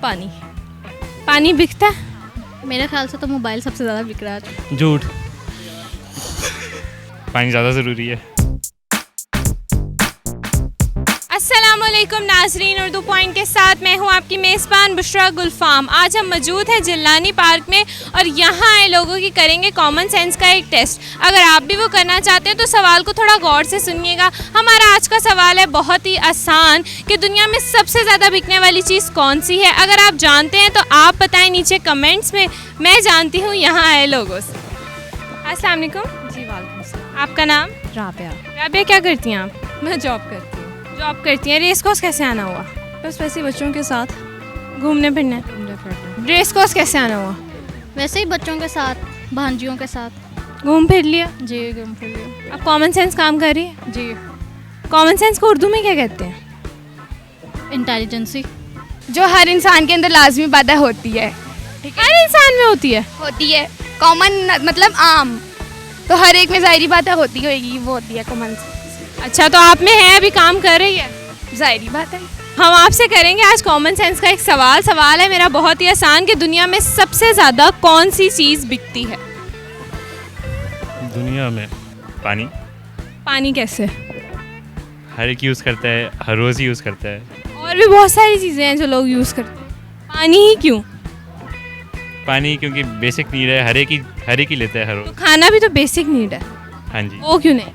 पानी। पानी बिकता है? मेरे ख्याल से तो मोबाइल सबसे ज़्यादा बिक रहा है। झूठ। पानी ज़्यादा ज़रूरी है। अस्सलामुअलैकुम नाजरीन, उर्दू पॉइंट के साथ मैं हूं आपकी मेज़बान बुशरा गुलफाम। आज हम मौजूद हैं जिलानी पार्क में और यहाँ आए लोगों की करेंगे कॉमन सेंस का एक टेस्ट। अगर आप भी वो करना चाहते हैं तो सवाल को थोड़ा गौर से सुनिएगा। हमारा आज का सवाल है बहुत ही आसान कि दुनिया में सबसे ज़्यादा बिकने वाली चीज़ कौन सी है। अगर आप जानते हैं तो आप बताएं नीचे कमेंट्स में। मैं जानती हूँ यहाँ आए लोगों से। अस्सलाम वालेकुम। जी वालेकुम सलाम। आपका नाम? राबिया। राबिया, क्या करती हैं आप? मैं जॉब करती हूँ। जॉब करती हैं। रेस कोर्स कैसे आना हुआ? बस वैसे ही बच्चों के साथ घूमने फिरने। घूमने फिरने। रेस कोर्स कैसे आना हुआ? वैसे ही बच्चों के साथ, भांजियों के साथ। घूम फिर लिया। जी घूम फिर लिया। अब कॉमन सेंस काम कर रही है? जी। कॉमन सेंस को उर्दू में क्या कहते हैं? इंटेलिजेंसी। जो हर इंसान के अंदर लाजमी पैदा होती है। हर इंसान में होती है। कॉमन मतलब आम, तो हर एक में ज़ाहिरी बात है होती होगी, वो होती है कॉमन सेंस। अच्छा, तो आप में है, अभी काम कर रही है? ज़ाहिरी बात है। हम आपसे करेंगे आज कॉमन सेंस का एक सवाल है मेरा बहुत ही आसान कि दुनिया में सबसे ज़्यादा कौन सी चीज़ बिकती है? दुनिया में पानी। पानी कैसे? हर एक यूज़ करता है, हर रोज़ ही यूज़ करता है। और भी बहुत सारी चीज़ें हैं जो लोग यूज़ करते हैं। पानी ही क्यों? पानी क्योंकि बेसिक नीड है, हर एक ही लेता है हर तो रोज़। खाना भी तो बेसिक नीड है, हाँ जी। वो क्यों नहीं?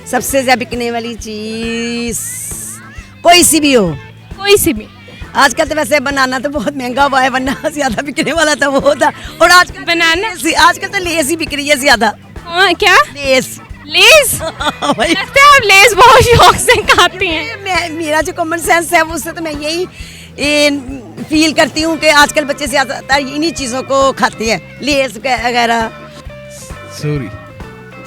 सबसे ज्यादा बिकने वाली चीज कोई सी भी हो। कोई सी भी। आजकल तो वैसे बनाना तो बहुत महंगा हुआ है, वरना ज्यादा बिकने वाला था वो था। और आजकल बनाना? आजकल तो लेस ही बिक रही है ज्यादा। क्या? लेस। लेस? भाई, लगता है आप लेस बहुत शौक से खाती हैं। मेरा जो कॉमन सेंस है उससे तो मैं यही फील करती हूँ कि आजकल बच्चे ज्यादातर इन्हीं चीजों को खाते हैं, लेस वगैरह।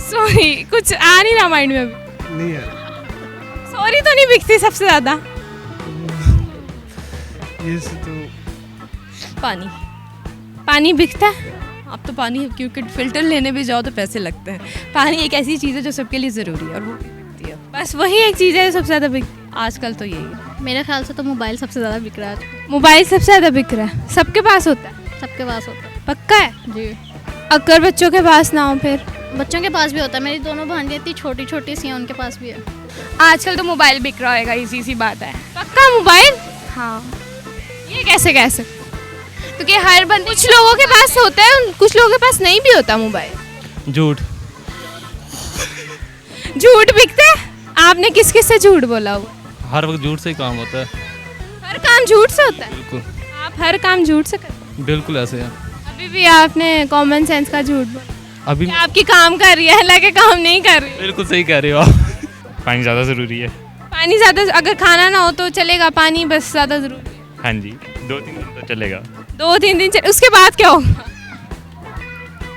सॉरी, कुछ आ नहीं रहा माइंड में अभी। नहीं यार, सॉरी तो नहीं बिकती सबसे ज्यादा? ये से तो पानी। पानी बिकता है? अब तो पानी, क्योंकि फिल्टर लेने भी जाओ तो पैसे लगते हैं। पानी एक ऐसी चीज़ है जो सबके लिए ज़रूरी है और वो भी बिकती है। बस वही एक चीज़ है जो सबसे ज़्यादा बिकती है। आजकल तो यही है। मेरे ख्याल से तो मोबाइल सबसे ज़्यादा बिक रहा है। मोबाइल सबसे ज़्यादा बिक रहा है। सबके पास होता है? सबके पास होता है। पक्का है? जी। अगर बच्चों के पास ना हो फिर? बच्चों के पास भी होता है। मेरी दोनों भांजियाँ इतनी छोटी छोटी सी हैं, उनके पास भी है। आजकल तो मोबाइल बिक रहा होगा, इसी सी बात है। पक्का मोबाइल? हाँ, ये कैसे कह सकते? क्योंकि हर बंदे कुछ लोगों के पास होता है, कुछ लोगों के पास नहीं भी होता मोबाइल। झूठ। झूठ बिकता है? आपने किस किस से झूठ बोला हुआ? हर वक्त झूठ से ही काम होता है। हर काम झूठ से होता है? बिल्कुल। आप हर काम झूठ से करते हैं? बिल्कुल ऐसे है। अभी भी आपने कॉमन सेंस का झूठ बोला। अभी कि आपकी काम कर रही है, हालांकि काम नहीं कर रही। बिल्कुल सही कह रहे हो आप। पानी ज़्यादा ज़रूरी है। पानी ज़्यादा, अगर खाना ना हो तो चलेगा, पानी बस ज़्यादा ज़रूरी है। हाँ जी, 2-3 दिन तो चलेगा। 2-3 दिन उसके बाद क्या होगा?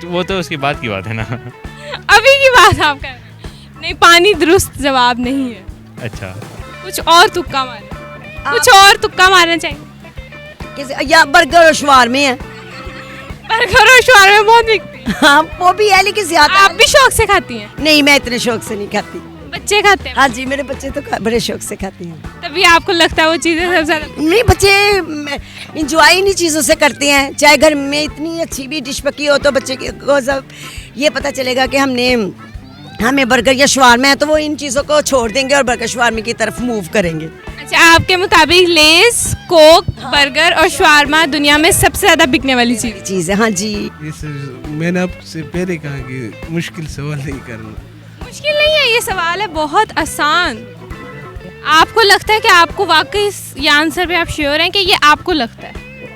तो वो तो उसके बाद की बात है ना। अभी की बात आप कर रहे हैं। नहीं, पानी दुरुस्त जवाब नहीं है। अच्छा, कुछ और तुक्का मारे, कुछ और तुक्का मारना चाहिए। या बर्गर और शवारमे है। बर्गर और शवारमे बहुत बिकते हैं। हाँ वो भी है, लेकिन ज्यादा आप भी शौक से खाती हैं? नहीं, मैं इतने शौक से नहीं खाती। बच्चे खाते हैं? हाँ जी, मेरे बच्चे तो बड़े शौक से खाते हैं। तभी आपको लगता है वो चीज़ें सबसे ज़्यादा? नहीं, बच्चे इंजॉय इन्हीं चीज़ों से करते हैं। चाहे घर में इतनी अच्छी भी डिश पकी हो तो बच्चे को जब ये पता चलेगा कि हमें बर्गर या शवारमा है तो वो इन चीज़ों को छोड़ देंगे और बर्गर शवारमे की तरफ मूव करेंगे। अच्छा, आपके मुताबिक लेस, कोक, बर्गर और शवारमा दुनिया में सबसे ज़्यादा बिकने वाली चीज़ है? हाँ जी। मैंने आपसे पहले कहा कि मुश्किल सवाल नहीं करना। मुश्किल नहीं है, ये सवाल है बहुत आसान। आपको लगता है कि आपको वाकई ये आंसर पे आप श्योर हैं कि ये आपको लगता है?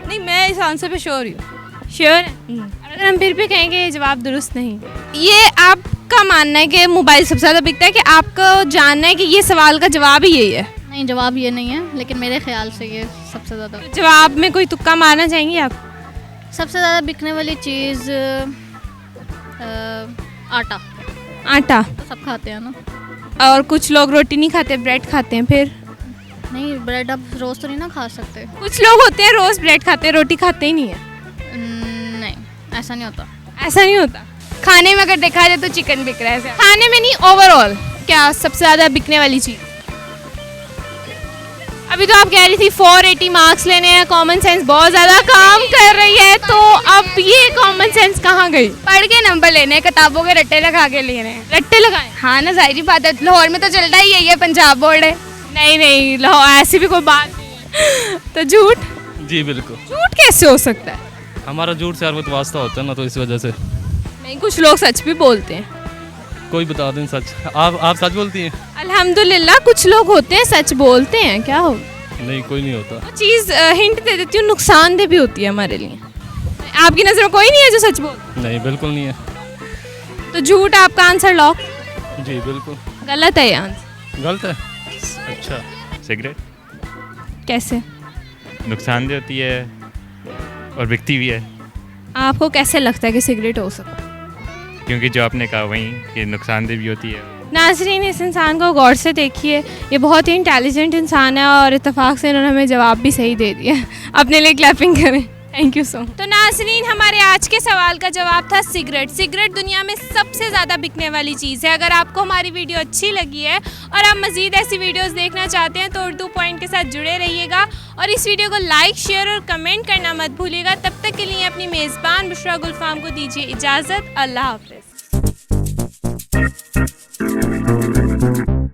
नहीं, मैं इस आंसर पे श्योर हूँ। श्योर है? अगर हम फिर भी कहेंगे ये जवाब दुरुस्त नहीं, ये आपका मानना है कि मोबाइल सबसे ज़्यादा बिकता है कि आपको जानना है कि ये सवाल का जवाब ही यही है? नहीं, जवाब ये नहीं है, लेकिन मेरे ख्याल से ये सबसे ज़्यादा। जवाब में कोई तुक्का मारना चाहेंगे आप? सबसे ज़्यादा बिकने वाली चीज़ आटा। आटा? तो सब खाते हैं ना। और कुछ लोग रोटी नहीं खाते, ब्रेड खाते हैं। फिर नहीं, ब्रेड आप रोज़ तो नहीं ना खा सकते। कुछ लोग होते हैं रोज़ ब्रेड खाते हैं, रोटी खाते ही नहीं है। नहीं, ऐसा नहीं होता। ऐसा नहीं होता? खाने में अगर देखा जाए तो चिकन बिक रहा है। खाने में नहीं, ओवरऑल क्या सबसे ज़्यादा बिकने वाली चीज़? अभी तो आप कह रही थी 480 मार्क्स लेने हैं, कॉमन सेंस बहुत ज़्यादा काम कर रही है, तो अब ये कॉमन सेंस कहाँ गई? पढ़ के नंबर लेने हैं, किताबों के रट्टे लगा के लेने हैं। रट्टे लगाए? हाँ ना, जाहिर बात है, लाहौर में तो चलता ही यही है, पंजाब बोर्ड है। नहीं नहीं, लो ऐसी भी कोई बात नहीं है। तो झूठ? जी बिल्कुल। झूठ कैसे हो सकता है? हमारा झूठ से हर वक्त वास्ता होता है ना, तो इस वजह से। नहीं, कुछ लोग सच भी बोलते हैं। कोई बता दें सच। आप सच बोलती हैं? अल्हम्दुलिल्लाह, कुछ लोग होते हैं सच बोलते हैं। क्या हो? नहीं, कोई नहीं होता। वो चीज़ हिंट दे देती हूँ, नुकसानदेह भी होती है हमारे लिए। आपकी नज़र में कोई नहीं है जो सच बोल? नहीं, बिल्कुल नहीं है। तो झूठ आपका आंसर लॉक? जी बिल्कुल। गलत है ये आंसर। गलत है? अच्छा। सिगरेट कैसे? नुकसानदेह होती है और बिकती भी है, आपको कैसे लगता है कि सिगरेट हो सकता है? क्योंकि जो आपने कहा वही कि नुकसानदेह भी होती है। नाज़रीन, इस इंसान को गौर से देखिए, ये बहुत ही इंटेलिजेंट इंसान है और इत्तेफाक से इन्होंने हमें जवाब भी सही दे दिया। अपने लिए क्लैपिंग करें। Thank you so much. तो नाज़रीन, हमारे आज के सवाल का जवाब था सिगरेट। सिगरेट दुनिया में सबसे ज़्यादा बिकने वाली चीज़ है। अगर आपको हमारी वीडियो अच्छी लगी है और आप मज़ीद ऐसी वीडियोस देखना चाहते हैं तो उर्दू पॉइंट के साथ जुड़े रहिएगा और इस वीडियो को लाइक, शेयर और कमेंट करना मत भूलिएगा। तब तक के लिए अपनी मेज़बान बुशरा गुलफाम को दीजिए इजाज़त। अल्लाह हाफ़िज़।